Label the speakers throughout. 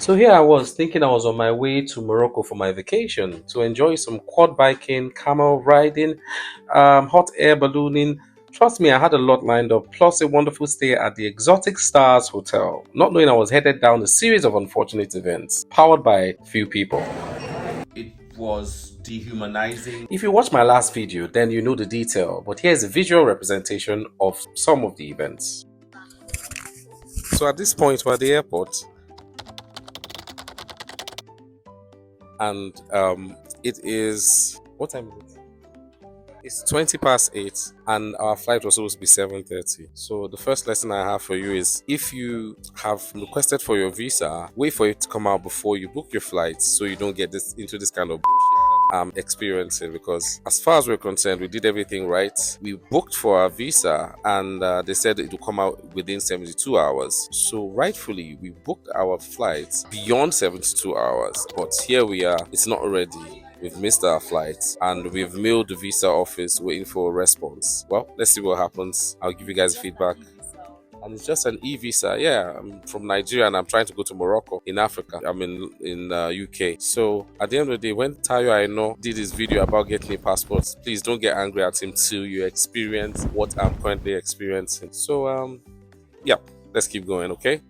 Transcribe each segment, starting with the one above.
Speaker 1: So here I was thinking I was on my way to Morocco for my vacation to enjoy some quad biking, camel riding, hot air ballooning. Trust me, I had a lot lined up, plus a wonderful stay at the Exotic Stars Hotel, not knowing I was headed down a series of unfortunate events, powered by few people. It was dehumanizing. If you watch my last video, then you know the detail, but here's a visual representation of some of the events. So at this point, we're at the airport, and it is what time is it? It's 20 past 8, and our flight was supposed to be 7:30. So the first lesson I have for you is, if you have requested for your visa, wait for it to come out before you book your flights, so you don't get this into this kind of bullshit that I'm experiencing. Because as far as we're concerned, we did everything right. We booked for our visa, and they said it will come out within 72 hours. So rightfully, we booked our flights beyond 72 hours, but here we are, it's not ready. We've missed our flights, and we've mailed the visa office waiting for a response. Well, let's see what happens. I'll give you guys feedback. And it's just an e-visa. Yeah, I'm from Nigeria and I'm trying to go to Morocco in Africa. I'm in UK. So at the end of the day, when Tayo I know did this video about getting a passport, please don't get angry at him till you experience what I'm currently experiencing. So yeah, let's keep going, okay?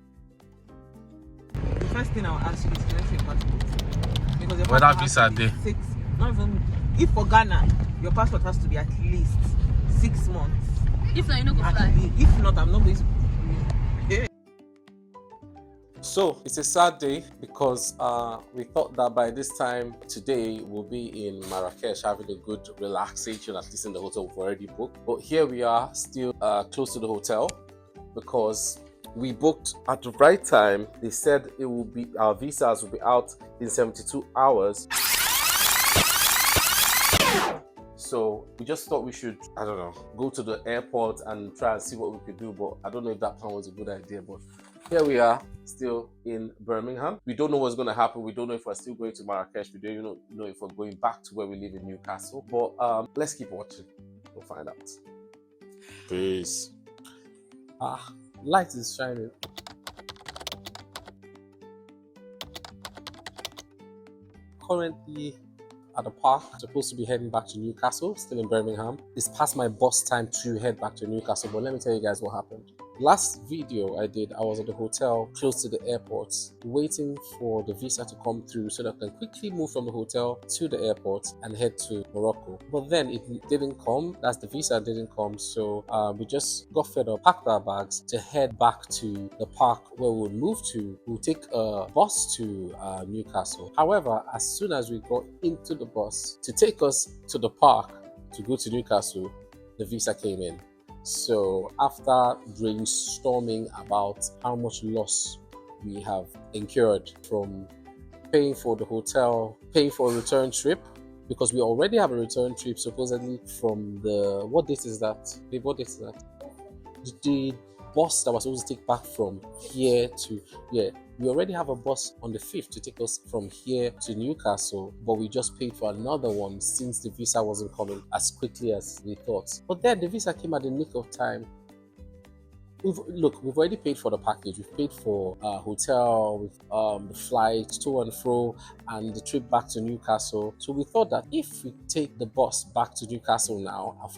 Speaker 2: The first thing I'll ask you is to your passport. Because your
Speaker 1: Well,
Speaker 2: passport
Speaker 1: that
Speaker 2: has
Speaker 1: visa
Speaker 2: to be
Speaker 1: day.
Speaker 2: not even, if for Ghana, your passport has to be at least 6 months.
Speaker 3: If not, you know go
Speaker 2: At
Speaker 3: fly.
Speaker 2: least. If not, I'm not going to.
Speaker 1: So it's a sad day because we thought that by this time today we'll be in Marrakech having a good relaxation, at least in the hotel we've already booked. But here we are still close to the hotel because we booked at the right time. They said it will be, our visas will be out in 72 hours. So we just thought we should, I don't know, go to the airport and try and see what we could do. But I don't know if that plan was a good idea. But here we are, still in Birmingham. We don't know what's going to happen. We don't know if we're still going to Marrakech. We don't even know if we're going back to where we live in Newcastle. But let's keep watching. We'll find out. Peace. Light is shining. Currently at the park, supposed to be heading back to Newcastle, still in Birmingham. It's past my bus time to head back to Newcastle, but let me tell you guys what happened. Last video I did, I was at the hotel close to the airport, waiting for the visa to come through so that I can quickly move from the hotel to the airport and head to Morocco. But then it didn't come, that's the visa didn't come, so we just got fed up, packed our bags to head back to the park where we'll move to. We'll take a bus to Newcastle. However, as soon as we got into the bus to take us to the park to go to Newcastle, the visa came in. So after brainstorming about how much loss we have incurred from paying for the hotel, paying for a return trip, because we already have a return trip supposedly from the, what date is that? What date is that? The bus that was supposed to take back from here to, we already have a bus on the 5th to take us from here to Newcastle, but we just paid for another one since the visa wasn't coming as quickly as we thought. But then the visa came at the nick of time. We've already paid for the package. We've paid for hotel, with the flight to and fro, and the trip back to Newcastle. So we thought that if we take the bus back to Newcastle now and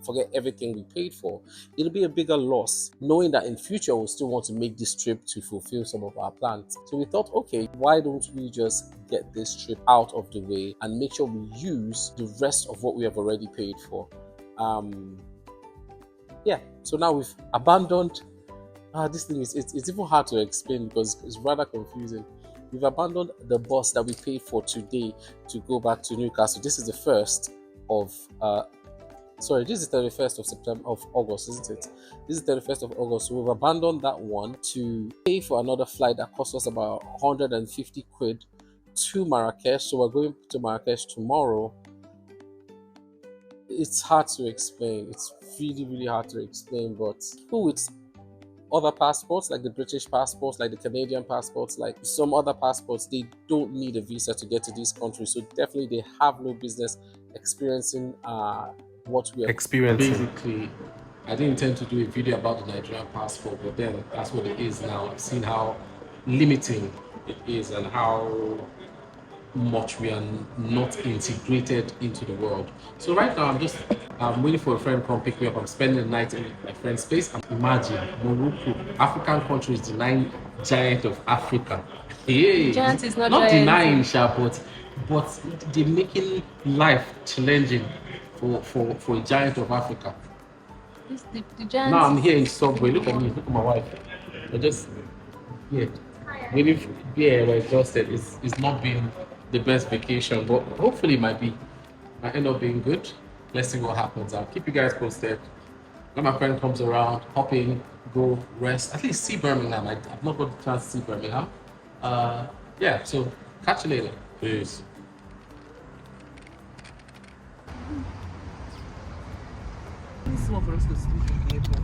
Speaker 1: forget everything we paid for, it'll be a bigger loss, knowing that in future we'll still want to make this trip to fulfill some of our plans. So we thought, okay, why don't we just get this trip out of the way and make sure we use the rest of what we have already paid for. So now we've abandoned this thing it's even hard to explain because it's rather confusing. We've abandoned the bus that we paid for today to go back to Newcastle. This is the 1st of this is the 31st of September, of August, isn't it? This is the 31st of August. So we've abandoned that one to pay for another flight that cost us about 150 quid to Marrakech. So we're going to Marrakech tomorrow. It's hard to explain. It's really, really hard to explain. But people with other passports, like the British passports, like the Canadian passports, like some other passports, they don't need a visa to get to these countries. So definitely they have no business experiencing what we are experiencing. Basically, I didn't intend to do a video about the Nigerian passport, but then that's what it is now. I've seen how limiting it is and how much we are not integrated into the world. So right now I'm waiting for a friend to come pick me up. I'm spending the night in my friend's space. And imagine Morocco, African country is denying giant of Africa. Hey,
Speaker 3: Giant is not
Speaker 1: denying,
Speaker 3: giant.
Speaker 1: sha, but they're making life challenging for a giant of Africa.
Speaker 3: The giant.
Speaker 1: Now I'm here in subway. Look at me. Look at my wife. I just yeah. Maybe yeah, we're exhausted. It's not been the best vacation, but hopefully it might end up being good. Let's see what happens. I'll keep you guys posted. When my friend comes around, hop in, go rest, at least see Birmingham. I've not got the chance to see Birmingham. Yeah, so catch you later. Peace.
Speaker 2: It's small for us to sleep in the airport.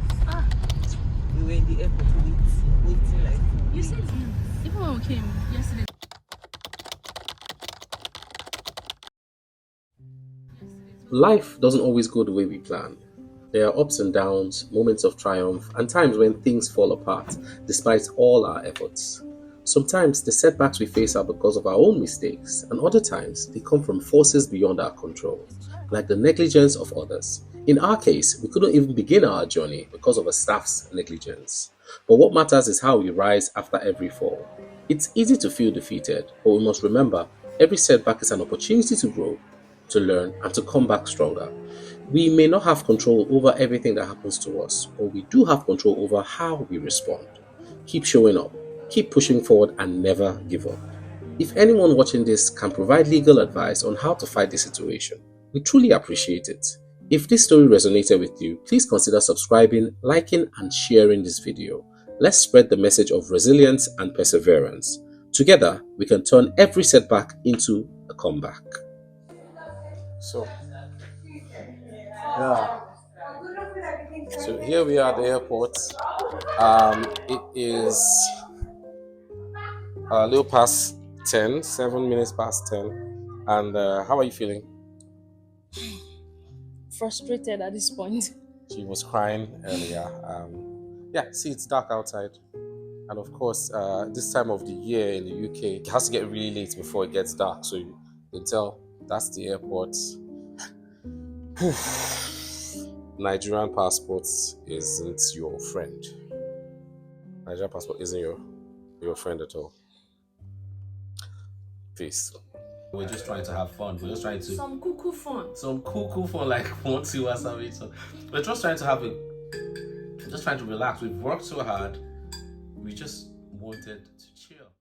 Speaker 2: We were in the airport waiting like.
Speaker 3: You said even when we came yesterday.
Speaker 1: Life doesn't always go the way we plan. There are ups and downs, moments of triumph, and times when things fall apart despite all our efforts. Sometimes the setbacks we face are because of our own mistakes, and other times they come from forces beyond our control, like the negligence of others. In our case, we couldn't even begin our journey because of a staff's negligence. But what matters is how we rise after every fall. It's easy to feel defeated, but we must remember every setback is an opportunity to grow, to learn, and to come back stronger. We may not have control over everything that happens to us, but we do have control over how we respond. Keep showing up, keep pushing forward, and never give up. If anyone watching this can provide legal advice on how to fight this situation, we truly appreciate it. If this story resonated with you, please consider subscribing, liking, and sharing this video. Let's spread the message of resilience and perseverance. Together, we can turn every setback into a comeback. So, yeah. So here we are at the airport. It is a little past 10, 7 minutes past 10. And how are you feeling?
Speaker 3: Frustrated at this point.
Speaker 1: She was crying earlier. Yeah, see, it's dark outside. And of course, this time of the year in the UK, it has to get really late before it gets dark. So you can tell that's the airport. Nigerian passport isn't your friend. Nigerian passport isn't your friend at all. Peace. We're just trying to have fun. We're just trying to
Speaker 3: Some cuckoo fun.
Speaker 1: some cool fun like 1, 2 or something. So we're just trying to just trying to relax. We've worked so hard. We just wanted to chill.